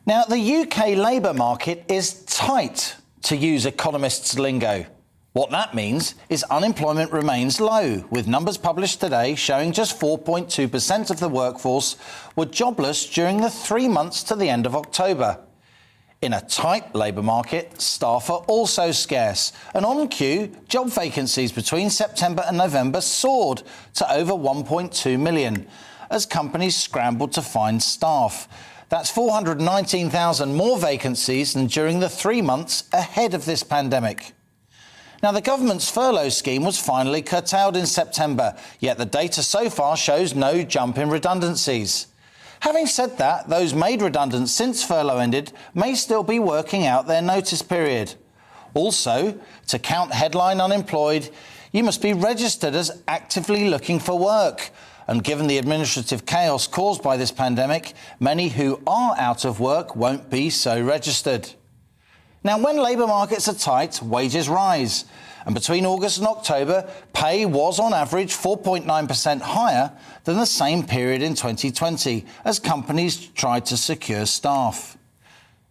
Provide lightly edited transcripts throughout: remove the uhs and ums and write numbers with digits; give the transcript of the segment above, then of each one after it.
Now, the UK labour market is tight, to use economists' lingo. What that means is unemployment remains low, with numbers published today showing just 4.2% of the workforce were jobless during the 3 months to the end of October. In a tight labour market, staff are also scarce, and on cue, job vacancies between September and November soared to over 1.2 million as companies scrambled to find staff. That's 419,000 more vacancies than during the 3 months ahead of this pandemic. Now, the government's furlough scheme was finally curtailed in September, yet the data so far shows no jump in redundancies. Having said that, those made redundant since furlough ended may still be working out their notice period. Also, to count headline unemployed, you must be registered as actively looking for work. And given the administrative chaos caused by this pandemic, many who are out of work won't be so registered. Now, when labour markets are tight, wages rise. And between August and October, pay was on average 4.9% higher than the same period in 2020 as companies tried to secure staff.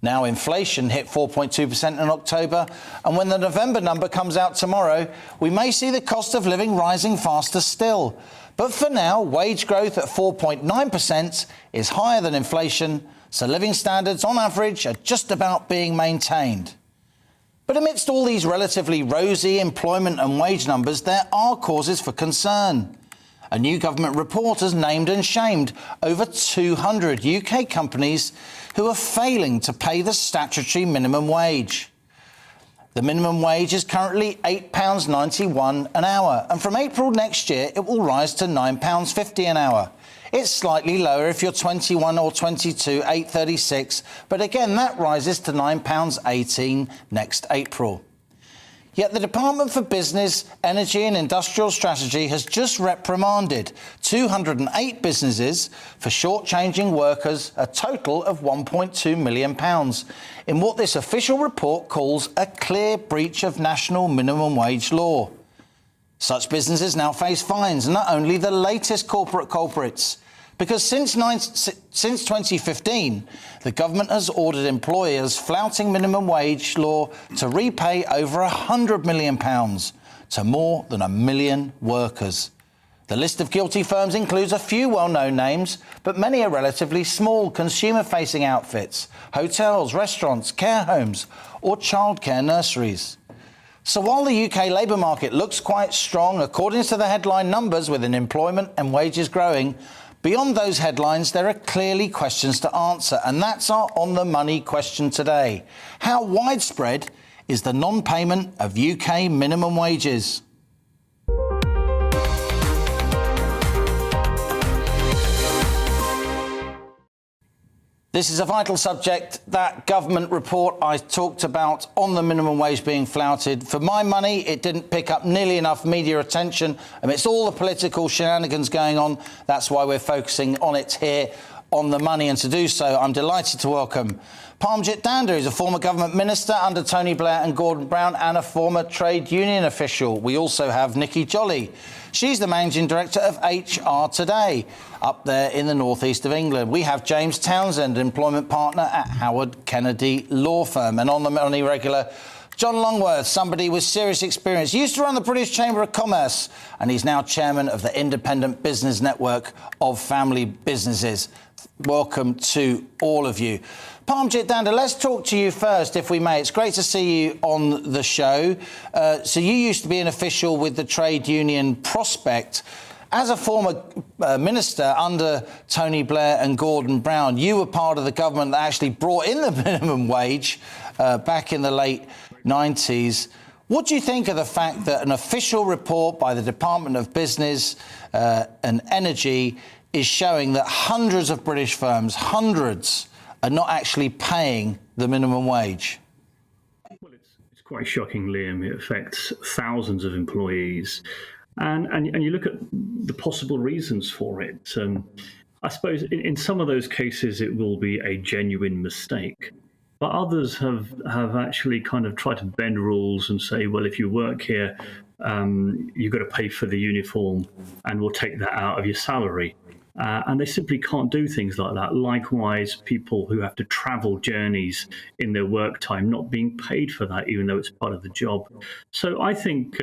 Now, inflation hit 4.2% in October, and when the November number comes out tomorrow, we may see the cost of living rising faster still. But for now, wage growth at 4.9% is higher than inflation, so living standards on average are just about being maintained. But amidst all these relatively rosy employment and wage numbers, there are causes for concern. A new government report has named and shamed over 200 UK companies who are failing to pay the statutory minimum wage. The minimum wage is currently £8.91 an hour, and from April next year it will rise to £9.50 an hour. It's slightly lower if you're 21 or 22, £8.36, but again that rises to £9.18 next April. Yet the Department for Business, Energy and Industrial Strategy has just reprimanded 208 businesses for shortchanging workers a total of £1.2 million in what this official report calls a clear breach of national minimum wage law. Such businesses now face fines, and not only the latest corporate culprits, because since 2015, the government has ordered employers flouting minimum wage law to repay over £100 million to more than 1 million workers. The list of guilty firms includes a few well-known names, but many are relatively small consumer-facing outfits, hotels, restaurants, care homes, or childcare nurseries. So while the UK labour market looks quite strong, according to the headline numbers, with unemployment and wages growing, beyond those headlines, there are clearly questions to answer, and that's our On the Money question today. How widespread is the non-payment of UK minimum wages? This is a vital subject, that government report I talked about on the minimum wage being flouted. For my money, it didn't pick up nearly enough media attention amidst all the political shenanigans going on. That's why we're focusing on it here on The Money. And to do so, I'm delighted to welcome Parmjit Dhanda, who's a former government minister under Tony Blair and Gordon Brown and a former trade union official. We also have Nikki Jolly. She's the managing director of HR2Day up there in the northeast of England. We have James Townsend, employment partner at Howard Kennedy Law Firm. And on the Money regular, John Longworth, somebody with serious experience. He used to run the British Chamber of Commerce, and he's now chairman of the Independent Business Network of Family Businesses. Welcome to all of you. Parmjit Dhanda, let's talk to you first, if we may. It's great to see you on the show. So you used to be an official with the trade union Prospect. As a former minister under Tony Blair and Gordon Brown, you were part of the government that actually brought in the minimum wage back in the late 90s. What do you think of the fact that an official report by the Department of Business and Energy is showing that hundreds of British firms, hundreds, are not actually paying the minimum wage? Well, it's quite shocking, Liam. It affects thousands of employees. And you look at the possible reasons for it. I suppose in some of those cases, it will be a genuine mistake. But others have actually kind of tried to bend rules and say, well, if you work here, you've got to pay for the uniform and we'll take that out of your salary. And they simply can't do things like that. Likewise, people who have to travel journeys in their work time not being paid for that, even though it's part of the job. So I think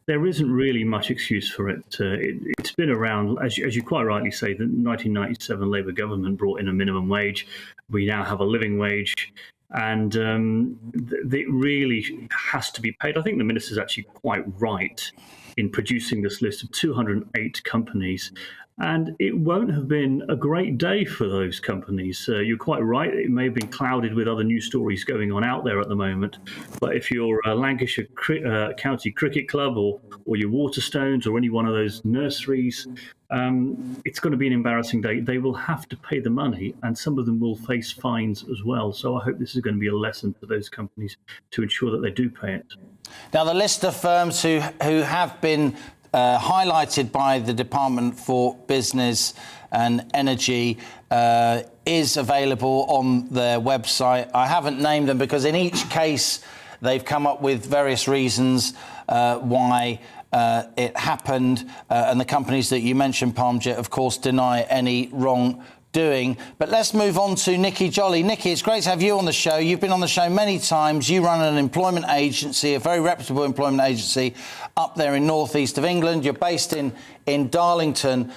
there isn't really much excuse for it. It's been around, as you quite rightly say, the 1997 Labour government brought in a minimum wage. We now have a living wage. And it really has to be paid. I think the minister's actually quite right in producing this list of 208 companies. And it won't have been a great day for those companies. You're quite right. It may have been clouded with other news stories going on out there at the moment. But if you're a Lancashire County Cricket Club or your Waterstones or any one of those nurseries, it's going to be an embarrassing day. They will have to pay the money, and some of them will face fines as well. So I hope this is going to be a lesson for those companies to ensure that they do pay it. Now, the list of firms who have been highlighted by the Department for Business and Energy is available on their website. I haven't named them because in each case they've come up with various reasons why it happened, and the companies that you mentioned, Parmjit, of course, deny any wrongdoing. But let's move on to Nikki Jolly. Nikki, it's great to have you on the show. You've been on the show many times. You run an employment agency, a very reputable employment agency up there in northeast of England. You're based in Darlington.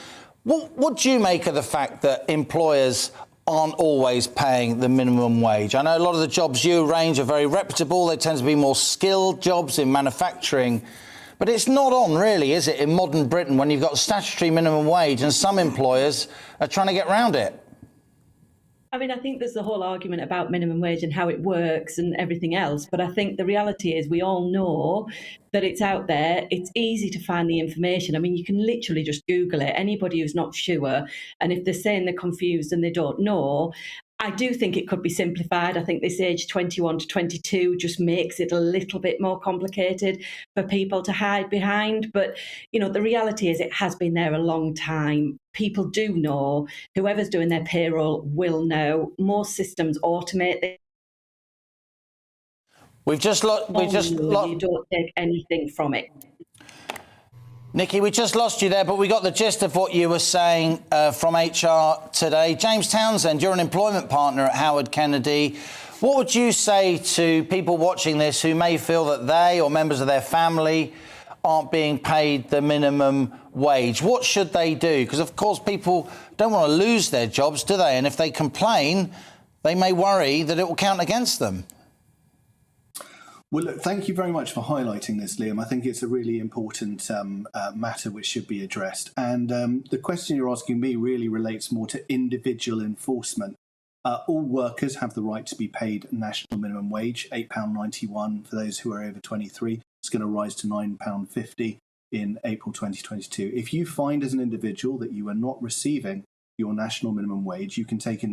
What do you make of the fact that employers aren't always paying the minimum wage? I know a lot of the jobs you arrange are very reputable. They tend to be more skilled jobs in manufacturing. But it's not on, really, is it, in modern Britain, when you've got a statutory minimum wage and some employers are trying to get around it? I mean, I think there's the whole argument about minimum wage and how it works and everything else. But I think the reality is we all know that it's out there. It's easy to find the information. I mean, you can literally just Google it. Anybody who's not sure, and if they're saying they're confused and they don't know, I do think it could be simplified. I think this age 21 to 22 just makes it a little bit more complicated for people to hide behind. But, you know, the reality is it has been there a long time. People do know. Whoever's doing their payroll will know. Most systems automate this. You don't take anything from it. Nikki, we just lost you there, but we got the gist of what you were saying from HR2Day. James Townsend, you're an employment partner at Howard Kennedy. What would you say to people watching this who may feel that they or members of their family aren't being paid the minimum wage? What should they do? Because, of course, people don't want to lose their jobs, do they? And if they complain, they may worry that it will count against them. Well, look, thank you very much for highlighting this, Liam. I think it's a really important matter which should be addressed. And the question you're asking me really relates more to individual enforcement. All workers have the right to be paid national minimum wage, £8.91 for those who are over 23. It's going to rise to £9.50 in April 2022. If you find as an individual that you are not receiving your national minimum wage, you can take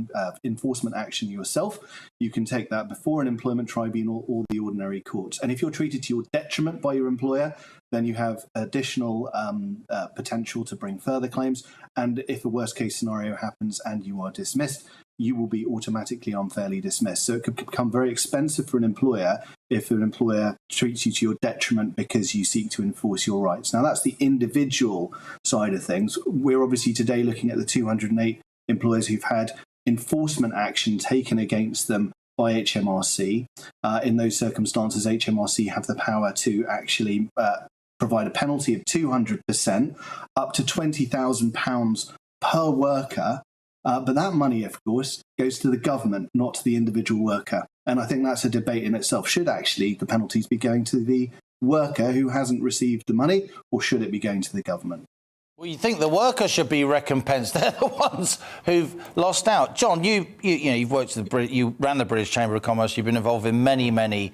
enforcement action yourself. You can take that before an employment tribunal or the ordinary courts. And if you're treated to your detriment by your employer, then you have additional potential to bring further claims. And if a worst case scenario happens and you are dismissed, you will be automatically unfairly dismissed. So it could become very expensive for an employer if an employer treats you to your detriment because you seek to enforce your rights. Now, that's the individual side of things. We're obviously today looking at the 208 employers who've had enforcement action taken against them by HMRC. In those circumstances, HMRC have the power to actually provide a penalty of 200%, up to £20,000 per worker. But that money, of course, goes to the government, not to the individual worker. And I think that's a debate in itself. Should actually the penalties be going to the worker who hasn't received the money, or should it be going to the government? Well, you think the worker should be recompensed. They're the ones who've lost out. John, you've worked at you ran the British Chamber of Commerce. You've been involved in many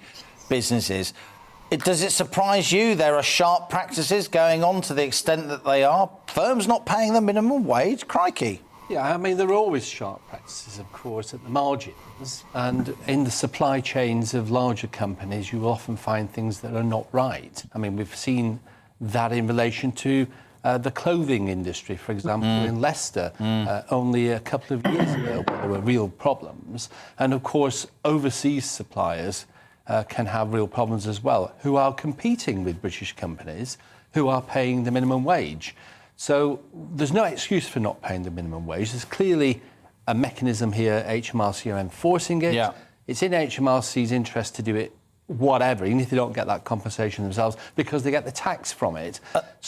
businesses. Does it surprise you there are sharp practices going on to the extent that they are? Firms not paying the minimum wage? Crikey. Yeah, I mean, there are always sharp practices, of course, at the margins. And in the supply chains of larger companies, you will often find things that are not right. I mean, we've seen that in relation to the clothing industry, for example, in Leicester, only a couple of years ago, where there were real problems. And, of course, overseas suppliers can have real problems as well, who are competing with British companies who are paying the minimum wage. So there's no excuse for not paying the minimum wage. There's clearly a mechanism here, HMRC are enforcing it. Yeah. It's in HMRC's interest to do it whatever, even if they don't get that compensation themselves, because they get the tax from it.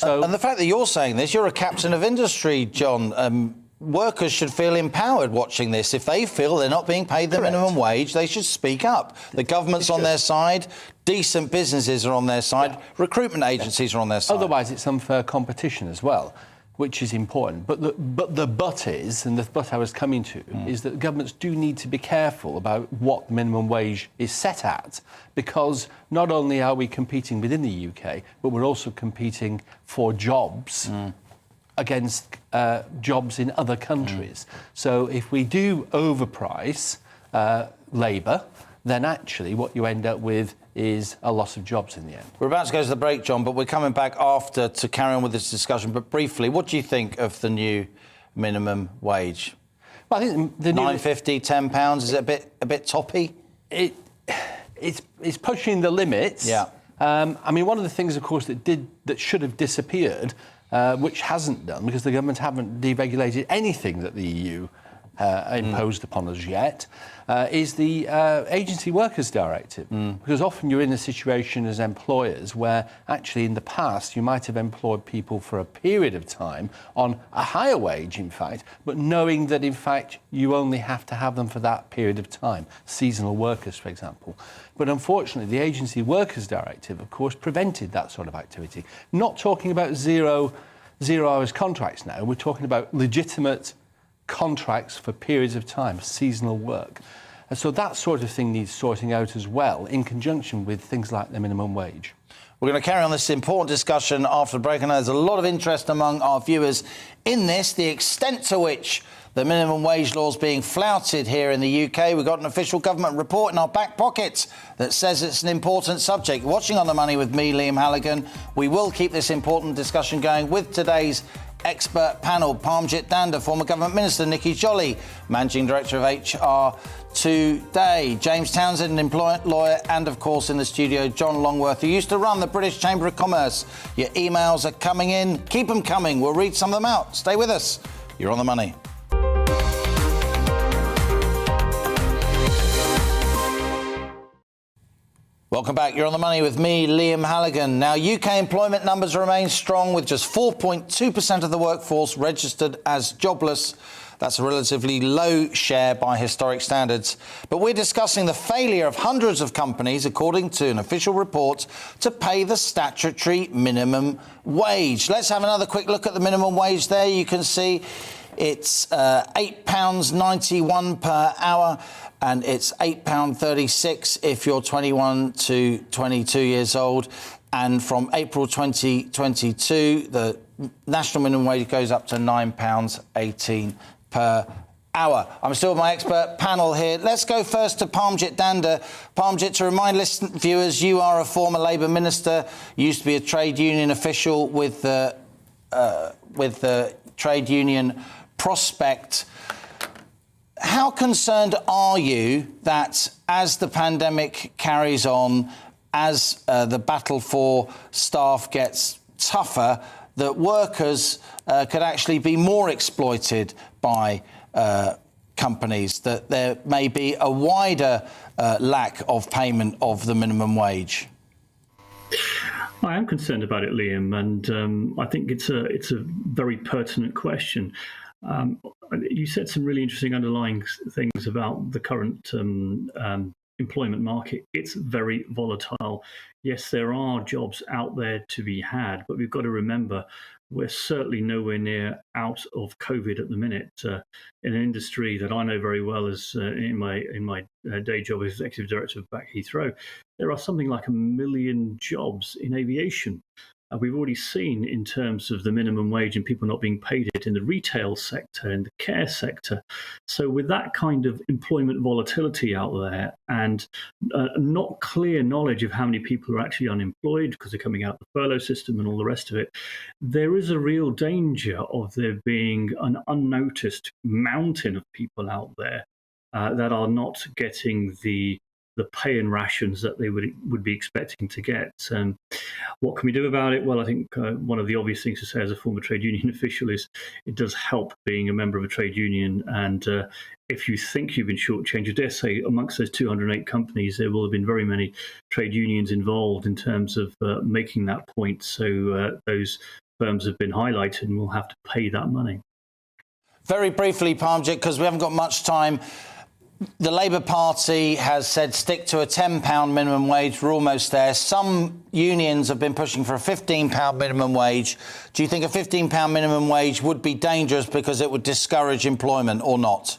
And the fact that you're saying this, you're a captain of industry, John. Workers should feel empowered watching this. If they feel they're not being paid the minimum wage, they should speak up. The government's on their side, decent businesses are on their side, recruitment agencies are on their side. Otherwise, it's unfair competition as well, which is important. But the but is, and the but I was coming to, is that governments do need to be careful about what minimum wage is set at, because not only are we competing within the UK, but we're also competing for jobs against jobs in other countries. So if we do overprice labour, then actually what you end up with is a loss of jobs in the end. We're about to go to the break, John, but we're coming back after to carry on with this discussion. But briefly, what do you think of the new minimum wage? Well, I think the new £9.50, £10, is it a bit toppy? It's pushing the limits. Yeah. I mean, one of the things, of course, that should have disappeared, which hasn't done, because the government haven't deregulated anything that the EU imposed upon us yet, is the Agency Workers Directive. Because often you're in a situation as employers where actually in the past you might have employed people for a period of time on a higher wage, in fact, but knowing that in fact you only have to have them for that period of time, seasonal workers, for example. But unfortunately, the Agency Workers Directive, of course, prevented that sort of activity. Not talking about zero hours contracts now, we're talking about legitimate contracts for periods of time, seasonal work. And so that sort of thing needs sorting out as well, in conjunction with things like the minimum wage. We're going to carry on this important discussion after the break, and there's a lot of interest among our viewers in this, the extent to which the minimum wage law is being flouted here in the UK. We've got an official government report in our back pocket that says it's an important subject. Watching On the Money with me, Liam Halligan. We will keep this important discussion going with today's expert panel: Parmjit Danda, former government minister; Nikki Jolly, managing director of HR2Day; James Townsend, an employment lawyer; and of course in the studio, John Longworth, who used to run the British Chamber of Commerce. Your emails are coming in. Keep them coming. We'll read some of them out. Stay with us. You're on the money. Welcome back. You're on the money with me, Liam Halligan. Now, UK employment numbers remain strong, with just 4.2% of the workforce registered as jobless. That's a relatively low share by historic standards. But we're discussing the failure of hundreds of companies, according to an official report, to pay the statutory minimum wage. Let's have another quick look at the minimum wage there. You can see it's £8.91 per hour. And it's £8.36 if you're 21 to 22 years old. And from April 2022, the national minimum wage goes up to £9.18 per hour. I'm still with my expert panel here. Let's go first to Parmjit Danda. Parmjit, to remind viewers, you are a former Labour minister. You used to be a trade union official with the trade union Prospect. How concerned are you that as the pandemic carries on, as the battle for staff gets tougher, that workers could actually be more exploited by companies, that there may be a wider lack of payment of the minimum wage? I am concerned about it, Liam, and I think it's a very pertinent question. You said some really interesting underlying things about the current employment market. It's very volatile. Yes, there are jobs out there to be had, but we've got to remember we're certainly nowhere near out of COVID at the minute. In an industry that I know very well, as in my day job as executive director of back Heathrow, there are something like 1 million jobs in aviation. We've already seen, in terms of the minimum wage and people not being paid it, in the retail sector, in the care sector. So with that kind of employment volatility out there, and not clear knowledge of how many people are actually unemployed because they're coming out the furlough system and all the rest of it, there is a real danger of there being an unnoticed mountain of people out there that are not getting the the pay and rations that they would be expecting to get. What can we do about it? Well, I think one of the obvious things to say as a former trade union official is it does help being a member of a trade union. And if you think you've been shortchanged, I dare say amongst those 208 companies, there will have been very many trade unions involved in terms of making that point. So those firms have been highlighted and will have to pay that money. Very briefly, Parmjit, because we haven't got much time. The Labour Party has said stick to a £10 minimum wage. We're almost there. Some unions have been pushing for a £15 minimum wage. Do you think a £15 minimum wage would be dangerous because it would discourage employment or not?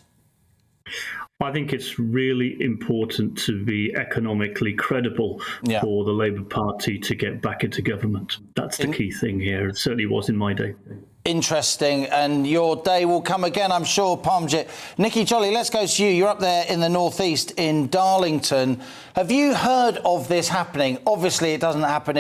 I think it's really important to be economically credible for the Labour Party to get back into government. That's the key thing here. It certainly was in my day. Interesting, and your day will come again, I'm sure, Parmjit. Nikki Jolly, let's go to you. You're up there in the northeast in Darlington. Have you heard of this happening? Obviously, it doesn't happen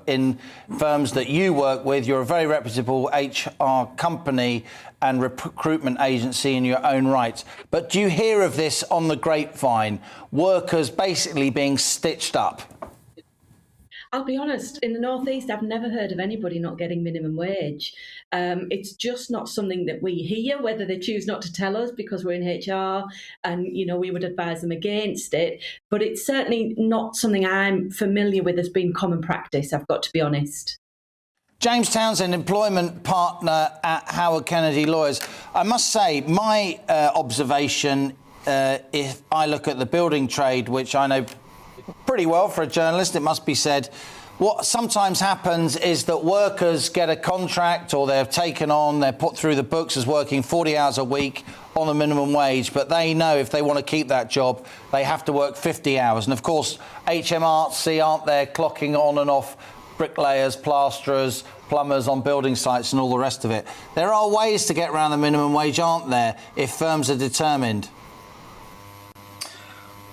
in firms that you work with. You're a very reputable HR company and recruitment agency in your own right. But do you hear of this on the grapevine? Workers basically being stitched up? I'll be honest, in the Northeast, I've never heard of anybody not getting minimum wage. It's just not something that we hear, whether they choose not to tell us because we're in HR and, we would advise them against it. But it's certainly not something I'm familiar with as being common practice, I've got to be honest. James Townsend, employment partner at Howard Kennedy Lawyers. I must say, my observation, if I look at the building trade, which I know pretty well for a journalist, it must be said, what sometimes happens is that workers get a contract or they're taken on, they're put through the books as working 40 hours a week on a minimum wage, but they know if they want to keep that job, they have to work 50 hours. And of course, HMRC aren't there clocking on and off bricklayers, plasterers, plumbers on building sites and all the rest of it. There are ways to get around the minimum wage, aren't there, if firms are determined?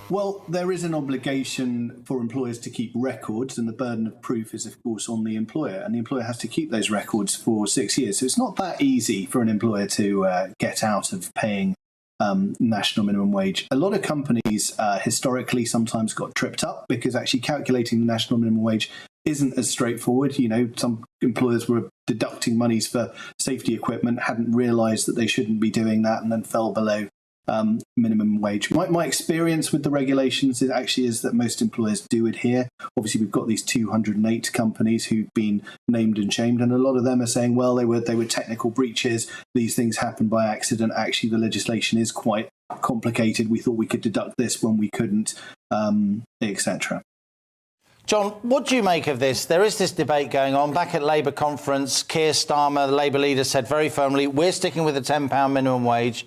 Well, there is an obligation for employers to keep records, and the burden of proof is, of course, on the employer. And the employer has to keep those records for 6 years. So it's not that easy for an employer to get out of paying national minimum wage. A lot of companies historically sometimes got tripped up because actually calculating the national minimum wage isn't as straightforward. Some employers were deducting monies for safety equipment, hadn't realised that they shouldn't be doing that, and then fell below minimum wage. My experience with the regulations is that most employers do adhere. Obviously, we've got these 208 companies who've been named and shamed, and a lot of them are saying, well, they were technical breaches. These things happened by accident. Actually, the legislation is quite complicated. We thought we could deduct this when we couldn't, etc. John, what do you make of this? There is this debate going on. Back at Labour conference, Keir Starmer, the Labour leader, said very firmly, we're sticking with the £10 minimum wage.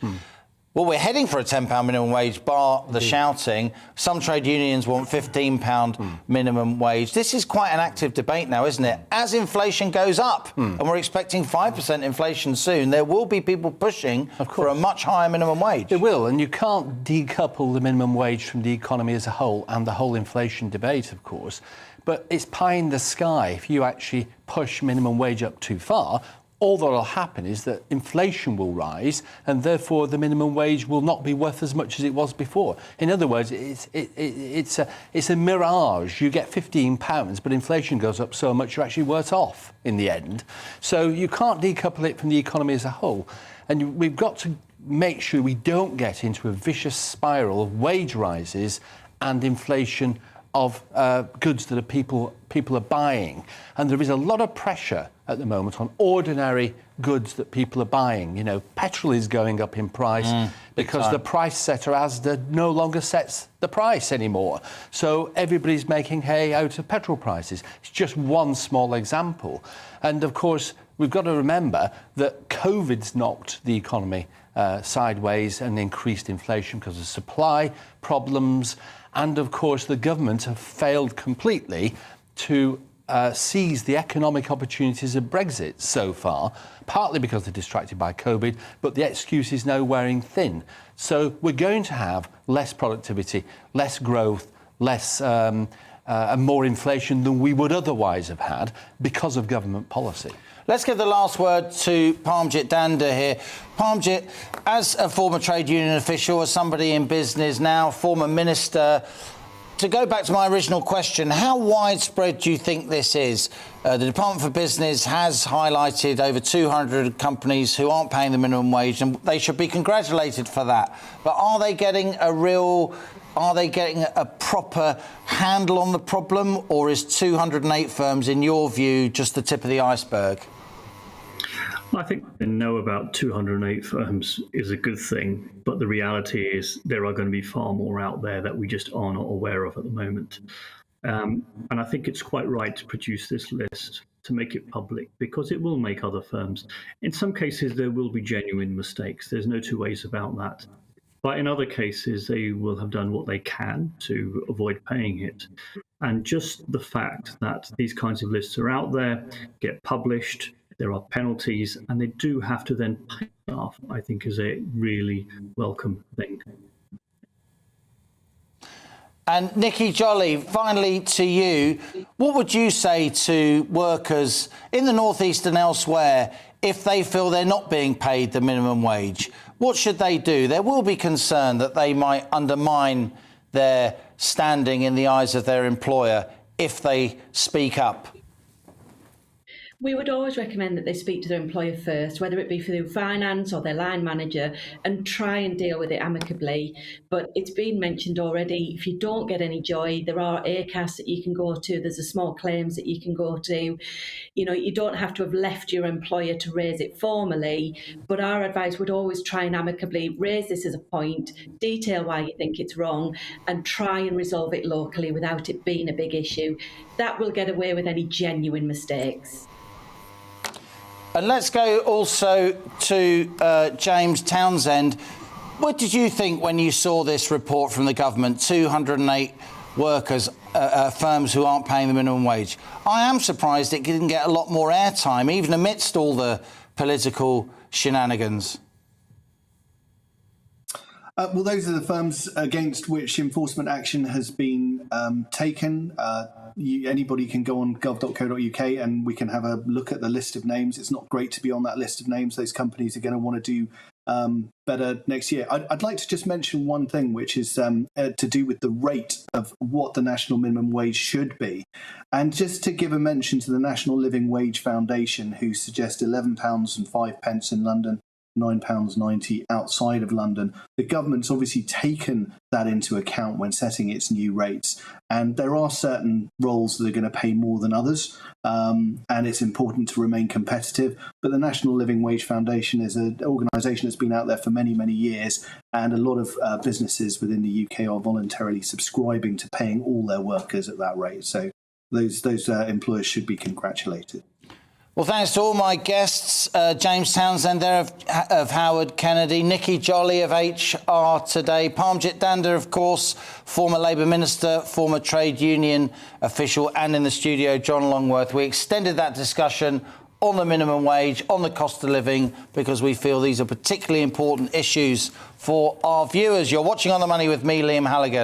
Well, we're heading for a £10 minimum wage, bar the shouting. Some trade unions want £15 minimum wage. This is quite an active debate now, isn't it? As inflation goes up, and we're expecting 5% inflation soon, there will be people pushing for a much higher minimum wage. It will, and you can't decouple the minimum wage from the economy as a whole and the whole inflation debate, of course. But it's pie in the sky if you actually push minimum wage up too far. All that will happen is that inflation will rise and therefore the minimum wage will not be worth as much as it was before. In other words, it's a mirage. You get £15, but inflation goes up so much you're actually worse off in the end. So you can't decouple it from the economy as a whole. And we've got to make sure we don't get into a vicious spiral of wage rises and inflation of goods that people are buying. And there is a lot of pressure at the moment on ordinary goods that people are buying. Petrol is going up in price because the price setter, Asda, no longer sets the price anymore. So everybody's making hay out of petrol prices. It's just one small example. And of course, we've got to remember that COVID's knocked the economy sideways and increased inflation because of supply problems. And of course, the government have failed completely to seize the economic opportunities of Brexit so far, partly because they're distracted by COVID, but the excuse is now wearing thin. So we're going to have less productivity, less growth, less and more inflation than we would otherwise have had because of government policy. Let's give the last word to Parmjit Danda here. Parmjit, as a former trade union official, as somebody in business now, former minister, to go back to my original question, how widespread do you think this is? The Department for Business has highlighted over 200 companies who aren't paying the minimum wage, and they should be congratulated for that. But are they getting a proper handle on the problem, or is 208 firms, in your view, just the tip of the iceberg? I think to know about 208 firms is a good thing, but the reality is there are going to be far more out there that we just are not aware of at the moment. And I think it's quite right to produce this list, to make it public, because it will make other firms. In some cases, there will be genuine mistakes. There's no two ways about that. But in other cases, they will have done what they can to avoid paying it. And just the fact that these kinds of lists are out there, get published, there are penalties, and they do have to then pay staff, I think is a really welcome thing. And Nikki Jolly, finally to you, what would you say to workers in the North East and elsewhere if they feel they're not being paid the minimum wage? What should they do? There will be concern that they might undermine their standing in the eyes of their employer if they speak up. We would always recommend that they speak to their employer first, whether it be through finance or their line manager, and try and deal with it amicably. But it's been mentioned already, if you don't get any joy, there are ACAS that you can go to, there's a small claims that you can go to. You know, you don't have to have left your employer to raise it formally, but our advice would always try and amicably raise this as a point, detail why you think it's wrong, and try and resolve it locally without it being a big issue. That will get away with any genuine mistakes. And let's go also to James Townsend. What did you think when you saw this report from the government, 208 workers, firms who aren't paying the minimum wage? I am surprised it didn't get a lot more airtime, even amidst all the political shenanigans. Well, those are the firms against which enforcement action has been taken. Anybody can go on gov.co.uk and we can have a look at the list of names. It's not great to be on that list of names. Those companies are going to want to do better next year. I'd like to just mention one thing, which is to do with the rate of what the national minimum wage should be. And just to give a mention to the National Living Wage Foundation, who suggest £11.05 in London, £9.90 outside of London. The government's obviously taken that into account when setting its new rates. And there are certain roles that are going to pay more than others. And it's important to remain competitive. But the National Living Wage Foundation is an organisation that's been out there for many, many years. And a lot of businesses within the UK are voluntarily subscribing to paying all their workers at that rate. So those employers should be congratulated. Well, thanks to all my guests, James Townsend there of Howard Kennedy, Nikki Jolly of HR2Day, Parmjit Danda, of course, former Labour Minister, former trade union official, and in the studio, John Longworth. We extended that discussion on the minimum wage, on the cost of living, because we feel these are particularly important issues for our viewers. You're watching On the Money with me, Liam Halligan.